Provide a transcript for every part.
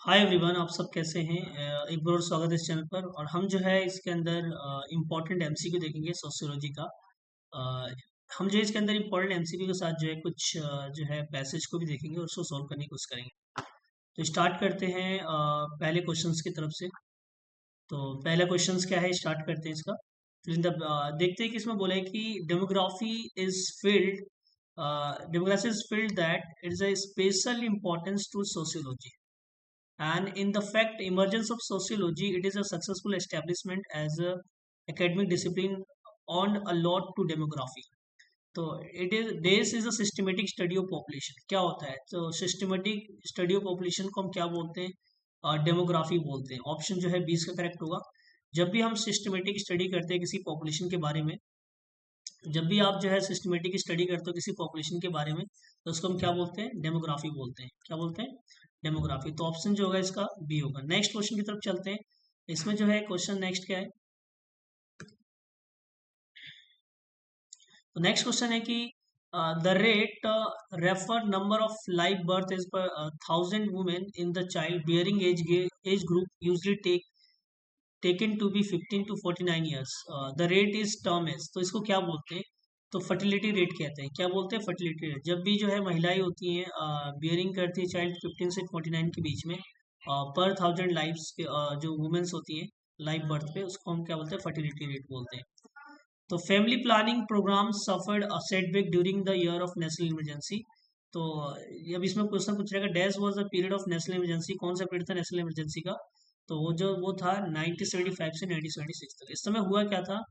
Hi everyone, आप सब कैसे हैं। एक बार और स्वागत है इस चैनल पर। और हम जो है इसके अंदर इम्पोर्टेंट एमसीक्यू देखेंगे सोशियोलॉजी का। अ, हम जो है इसके अंदर इम्पोर्टेंट एमसीक्यू के साथ जो है कुछ जो है पैसेज को भी देखेंगे और उसको सॉल्व करने की कोशिश करेंगे। तो स्टार्ट करते हैं पहले क्वेश्चंस की तरफ से। तो पहला क्वेश्चंस क्या है, स्टार्ट करते हैं इसका। तो देखते हैं कि इसमें बोला है कि demography is field demography is field that it is a special importance to sociology. And in the fact emergence of sociology, it is a successful establishment as a academic discipline on a lot to demography. तो it is देस is a systematic study of population. क्या होता है? तो systematic study of population को हम क्या बोलते हैं? डेमोग्राफी बोलते हैं। ऑप्शन जो है 20 का करेक्ट होगा। जब भी हम सिस्टमेटिक स्टडी करते हैं किसी पॉपुलेशन के बारे में, जब भी आप जो है सिस्टमेटिक स्टडी करते हो किसी पॉपुलेशन के बारे में, तो उसको हम क्या बोलते हैं? डेमोग्राफी बोलते हैं। क्या बोलते हैं? डेमोग्राफी। तो ऑप्शन जो होगा इसका बी होगा। नेक्स्ट क्वेश्चन की तरफ चलते हैं। इसमें जो है क्वेश्चन नेक्स्ट क्या है? तो नेक्स्ट क्वेश्चन है कि the rate refer number of live birth is per 1,000 women in the child bearing age group usually taken to be 15 to 49 years. The rate is term as. तो इसको क्या बोलते हैं? तो फर्टिलिटी रेट कहते हैं। क्या बोलते हैं? Fertility rate. जब भी जो है महिलाएं होती हैं बियरिंग करती है चाइल्ड 15 से 49 के बीच में, पर 1,000 लाइव्स जो वुमेन्स होती हैं लाइव बर्थ पे, उसको हम क्या बोलते हैं? फर्टिलिटी रेट बोलते हैं। तो family planning programme suffered a setback during the year of national emergency. तो अब इसमें क्वेश्चन पूछ रहेगा, dash was the period of national emergency. कौन सा पीरियड था नेशनल इमरजेंसी का? तो वो था 1975 से 1976 तक। इस समय हुआ क्या था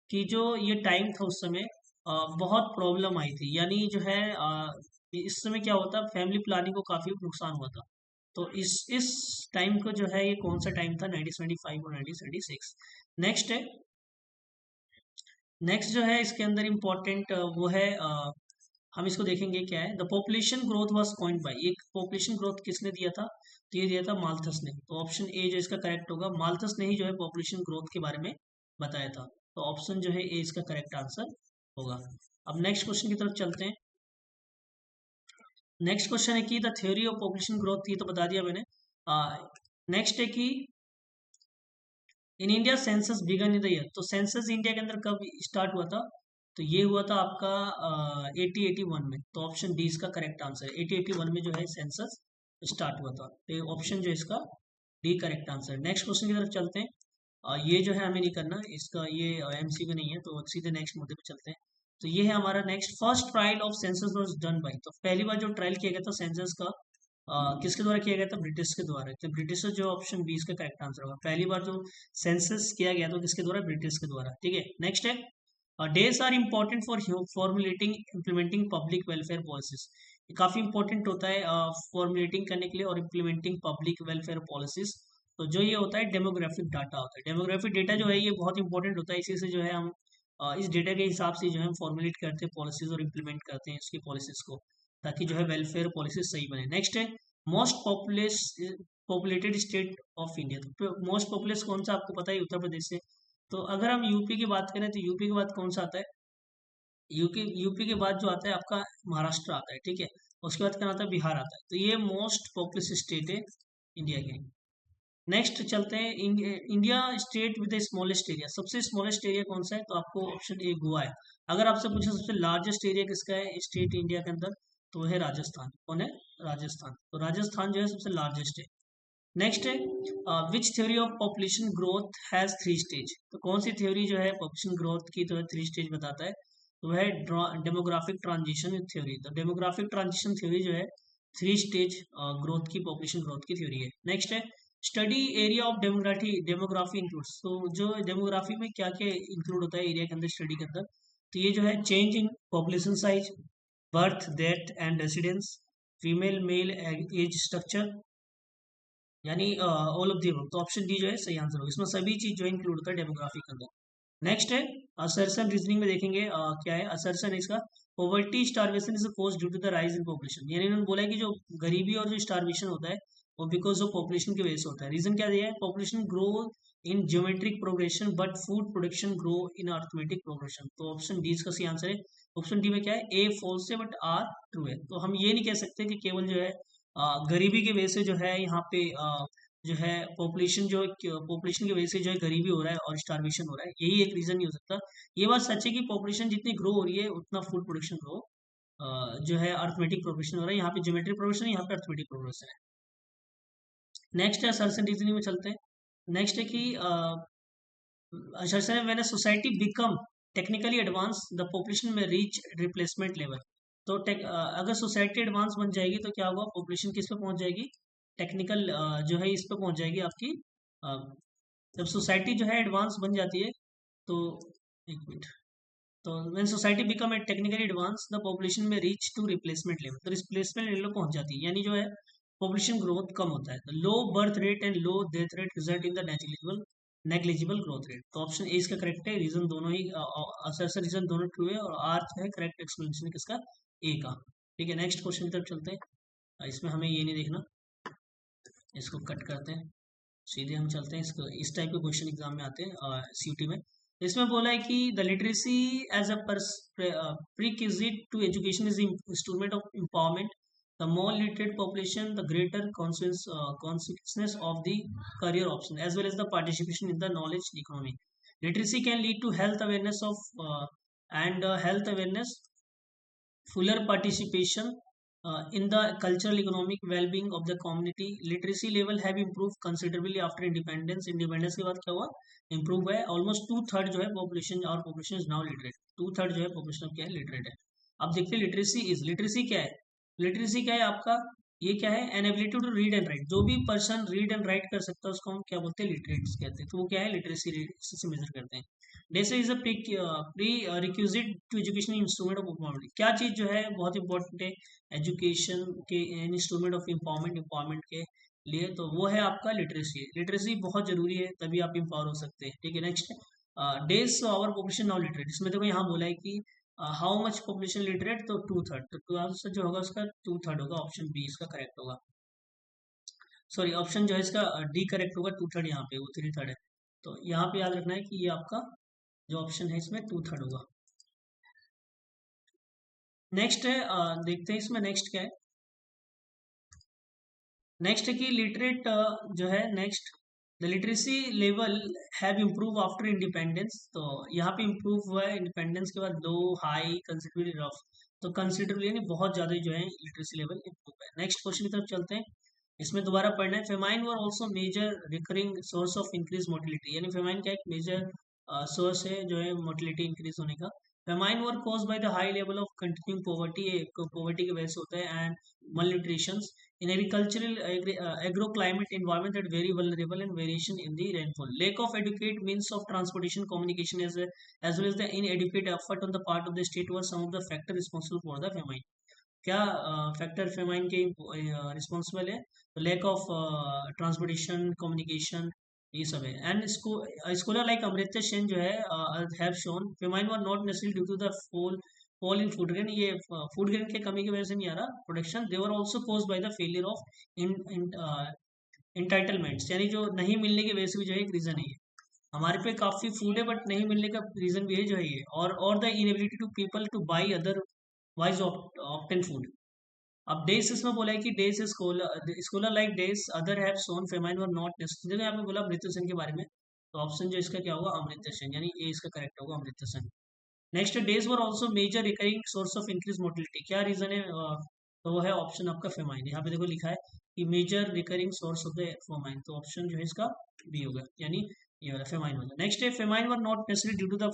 कि जो ये टाइम था उस समय बहुत प्रॉब्लम आई थी। यानी जो है इस समय क्या होता, फैमिली प्लानिंग को काफी नुकसान हुआ था। तो इस टाइम को जो है, ये कौन सा टाइम था? 1975 और 1976। नेक्स्ट है। नेक्स्ट जो है इसके अंदर इम्पोर्टेंट वो है हम इसको देखेंगे क्या है। The population growth was coined bye. एक पॉपुलेशन ग्रोथ किसने दिया था? तो ये दिया था माल्थस ने। तो ऑप्शन ए जो इसका करेक्ट होगा, माल्थस ने ही जो है पॉपुलेशन ग्रोथ के बारे में बताया था। तो ऑप्शन जो है ए इसका करेक्ट आंसर होगा। अब नेक्स्ट क्वेश्चन की तरफ चलते हैं। नेक्स्ट क्वेश्चन है कि the theory of population growth, ये तो बता दिया मैंने। नेक्स्ट है कि in India census began in the year. तो सेंसस इंडिया के अंदर कब स्टार्ट हुआ था? तो ये हुआ था आपका 1881 में। तो ऑप्शन डी इसका करेक्ट आंसर है। 1881 में जो है सेंसस स्टार्ट हुआ था। तो ऑप्शन जो इसका D correct answer. Next question की तरफ चलते हैं। ये जो है हमें नहीं करना इसका, ये एमसीक्यू नहीं है, तो सीधे नेक्स्ट मुद्दे पे चलते हैं। तो ये है हमारा next. First trial of census was done by. तो पहली बार जो ट्रायल किया गया था सेंसस का किसके द्वारा किया गया था? ब्रिटिश के द्वारा। तो ब्रिटिश जो ऑप्शन बी इसका करेक्ट आंसर होगा। पहली बार जो सेंसस किया गया तो किसके द्वारा? ब्रिटिश के द्वारा। ठीक है, नेक्स्ट है these are important for formulating implementing public welfare policies. ये काफी इंपॉर्टेंट होता है फॉर्मुलेटिंग करने के लिए और इम्प्लीमेंटिंग पब्लिक वेलफेयर पॉलिसीज। तो जो ये होता है डेमोग्राफिक डाटा होता है। डेमोग्राफिक डेटा जो है ये बहुत इंपॉर्टेंट होता है। इसी से जो है हम इस डेटा के हिसाब से जो है हम फॉर्मुलेट करते हैं पॉलिसीज और इम्प्लीमेंट करते हैं इसकी पॉलिसीज को, ताकि जो है वेलफेयर पॉलिसी सही बने। नेक्स्ट है most populated state of India. तो मोस्ट पॉपुलस कौन सा आपको पता है? उत्तर प्रदेश से। तो अगर हम यूपी की बात करें तो यूपी के बाद कौन सा आता है? यूपी के बाद जो आता है आपका महाराष्ट्र आता है। ठीक है, उसके बाद क्या आता है? बिहार आता है। तो ये मोस्ट पॉपुलस स्टेट है इंडिया के। नेक्स्ट चलते हैं। India state with the smallest area. सबसे स्मॉलेस्ट एरिया कौन सा है? तो आपको ऑप्शन ए गोवा है। अगर आपसे पूछे सबसे लार्जेस्ट एरिया किसका है स्टेट इंडिया के अंदर, तो वो है राजस्थान। कौन है? राजस्थान। तो राजस्थान जो है सबसे लार्जेस्ट है। नेक्स्ट है विच theory of population growth has 3 stage. तो कौन सी थ्योरी जो है पॉपुलेशन ग्रोथ की तो है 3 स्टेज बताता है? तो वह है डेमोग्राफिक ट्रांजिशन थ्योरी। तो डेमोग्राफिक ट्रांजिशन थ्योरी जो है 3 स्टेज ग्रोथ की पॉपुलेशन ग्रोथ की थ्योरी है। नेक्स्ट है study area of demography includes. तो जो डेमोग्राफी में क्या क्या इंक्लूड होता है एरिया के अंदर, स्टडी के अंदर? तो ये जो है change in population size, birth death and residence, female male age structure, यानी ऑल ऑफ दी अबव। तो ऑप्शन डी जो है सही आंसर होगा। इसमें सभी चीज जो इंक्लूड होता है डेमोग्राफी के अंदर। नेक्स्ट है असर्शन रीजनिंग में देखेंगे क्या है असर्शन इसका। Poverty starvation is cause due to the rise in population. यानी उन्होंने बोला है कि जो गरीबी और जो स्टारवेशन होता है वो बिकॉज ऑफ पॉपुलेशन की वजह से होता है। रीजन क्या दिया है? Population grow in geometric progression but food production grow in arithmetic progression. तो ऑप्शन डी इसका सही आंसर है। ऑप्शन डी में क्या है? ए फॉल्स है बट आर ट्रू है। तो हम ये नहीं कह सकते कि केवल जो है गरीबी की वजह से जो है यहाँ पे जो है पॉपुलेशन की वजह से जो है गरीबी हो रहा है और स्टारवेशन हो रहा है, यही एक रीजन नहीं हो सकता। ये बात सच है कि पॉपुलेशन जितनी ग्रो हो रही है उतना फूड प्रोडक्शन ग्रो जो है अर्थमेटिक प्रोग्रेशन हो रहा है, यहाँ पे ज्योमेट्रिक प्रोग्रेशन है, यहाँ पे अर्थमेटिक प्रोग्रेशन है। नेक्स्ट है असर्शन रीजनिंग में चलते हैं। नेक्स्ट है कि assertion when a society become technically advanced the population may reach replacement level। तो अगर सोसाइटी एडवांस बन जाएगी तो क्या होगा, पॉपुलेशन किस पे पहुंच जाएगी, टेक्निकल जो है इस पे पहुंच जाएगी आपकी। अ, जब सोसाइटी जो है एडवांस बन जाती है तो एक मिनट, तो when society become a technically advance the population में रीच टू रिप्लेसमेंट लेवल, तो रिप्लेसमेंट लेवल पहुंच जाती है, यानी जो है पॉपुलेशन ग्रोथ कम होता है। Low birth rate and low death rate result in the negligible growth rate. तो ऑप्शन ए इसका करेक्ट है, रीजन दोनों ही रीजन दोनों ट्रू है, और आर जो है करेक्ट एक्सप्लेनेशन किसका, ए का। ठीक है, नेक्स्ट क्वेश्चन की तरफ चलते हैं। इसमें हमें ये नहीं देखना, इसको कट करते हैं, सीधे हम चलते हैं। इसको इस टाइप के क्वेश्चन एग्जाम में आते हैं सीयूटी में। इसमें बोला है कि the literacy as a prerequisite to education is instrument of empowerment. The more literate population the greater consequence of the career option as well as the participation in the knowledge economy. Literacy can lead to health awareness of and health awareness, fuller participation in the cultural economic well-being of the community. Literacy level have improved considerably after independence। independence के बाद क्या हुआ, improve है। almost 2/3 जो है population, और population is now literate, 2/3 जो है population अब क्या है, literate है। अब देखते हैं लिटरेसी इज, लिटरेसी क्या है, लिटरेसी क्या है आपका, ये क्या है, an ability to read and write. जो भी पर्सन रीड एंड राइट कर सकता है उसको हम क्या बोलते हैं, लिटरेट्स कहते हैं। तो वो क्या है, लिटरेसी से मेजर करते हैं। जैसे is a prerequisite to education instrument of empowerment. क्या चीज जो है बहुत इंपॉर्टेंट है एजुकेशन के इंस्ट्रूमेंट ऑफ एम्पावरमेंट के लिए, तो वो है आपका लिटरेसी। लिटरेसी बहुत जरूरी है, तभी आप एम्पावर हो सकते हैं। ठीक है, next these our population now literate. इसमें देखो यहाँ बोला है कि हाउ मच पॉपुलेशन लिटरेट, तो 2/3, तो 2 जो होगा उसका 2/3 होगा, ऑप्शन बी इसका करेक्ट होगा। सॉरी, ऑप्शन जो है इसका डी करेक्ट होगा, 2/3 यहाँ पे, वो 3/3 है। तो यहाँ पे याद रखना है कि ये आपका जो ऑप्शन है इसमें 2/3 होगा। नेक्स्ट है देखते हैं इसमें नेक्स्ट क्या है। नेक्स्ट है कि लिटरेट जो है next, the literacy level have improve after independence. तो यहाँ पे इम्प्रूव हुआ है इंडिपेंडेंस के बाद, लो हाई कंसिडरेबली रफ, तो कंसिडरेबली यानी बहुत ज्यादा जो है लिटरेसी लेवल इम्प्रूव है। नेक्स्ट क्वेश्चन की तरफ चलते हैं। इसमें दोबारा पढ़ना है, famine were also major recurring source of increase mortality. यानी फेमाइन क्या एक मेजर सोर्स है जो है मोटिलिटी इंक्रीज होने का। Famine were cause by the high level of continuing poverty, poverty की वजह से होता है, and malnutrition in agricultural agroclimate environment that very vulnerable and variation in the rainfall. Lack of adequate means of transportation communication as well as the inadequate effort on the part of the state were some of the factors responsible for the famine। क्या factor famine के responsible है, तो lack of transportation communication, ये सब है। And scholar like Amartya Sen जो है have shown famine were not necessary due to the fall in food grain. ये फूड ग्रेन की कमी की वजह से नहीं आ रहा production, they were also cause by the failure of entitlements, यानी जो नहीं मिलने की वजह से भी जो है एक रीजन है ये। हमारे पे काफी फूड है बट नहीं मिलने का रीजन भी है जो है ये, और the inability to people to buy otherwise obtain food. अब डेज इसमें बोला है कि these scholar like these other have shown famine were not necessary. देखो यहाँ पे बोला अमृता सेन के बारे में, तो ऑप्शन जो इसका क्या होगा, अमृता सेन, यानी ए इसका करेक्ट होगा, Amartya Sen. Next these were also major recurring source of increase mortality. क्या रीजन है, तो वो है ऑप्शन आपका फेमाइन। यहाँ पे देखो लिखा है कि major recurring source of the famine, तो ऑप्शन जो है इसका बी होगा, यानी ये वाला फेमाइन होगा। नेक्स्ट है famine were not necessary due to the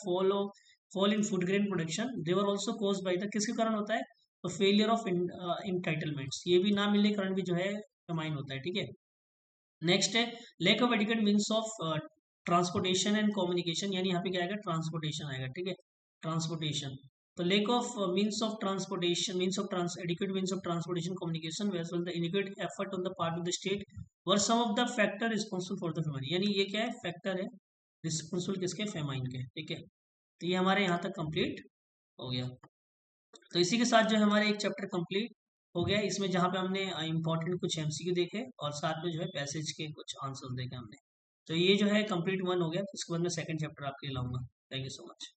fall in food grain production, they were also cause by the, किसके कारण होता है, तो फेलियर ऑफ इंटाइटलमेंट्स, ये भी ना मिलने के कारण भी जो है फेमाइन होता है। ठीक है, नेक्स्ट है lack of adequate means of transportation and communication, यानी यहाँ पे क्या आएगा, ट्रांसपोर्टेशन आएगा। ठीक है, ट्रांसपोर्टेशन, तो lack of means of transportation, means of adequate means of transportation communication ways well the inadequate effort on the part of the state were some of the factor responsible for the famine. यानी ये क्या है, factor है responsible किसके, famine के। ठीक है, तो ये हमारे यहाँ तक कंप्लीट हो गया। तो इसी के साथ जो है हमारे एक चैप्टर कंप्लीट हो गया, इसमें जहाँ पे हमने इंपॉर्टेंट कुछ एमसीक्यू देखे और साथ में जो है पैसेज के कुछ आंसर देखे हमने। तो ये जो है कंप्लीट 1 हो गया, तो इसके बाद मैं सेकंड चैप्टर आपके लिए लाऊंगा। Thank you so much.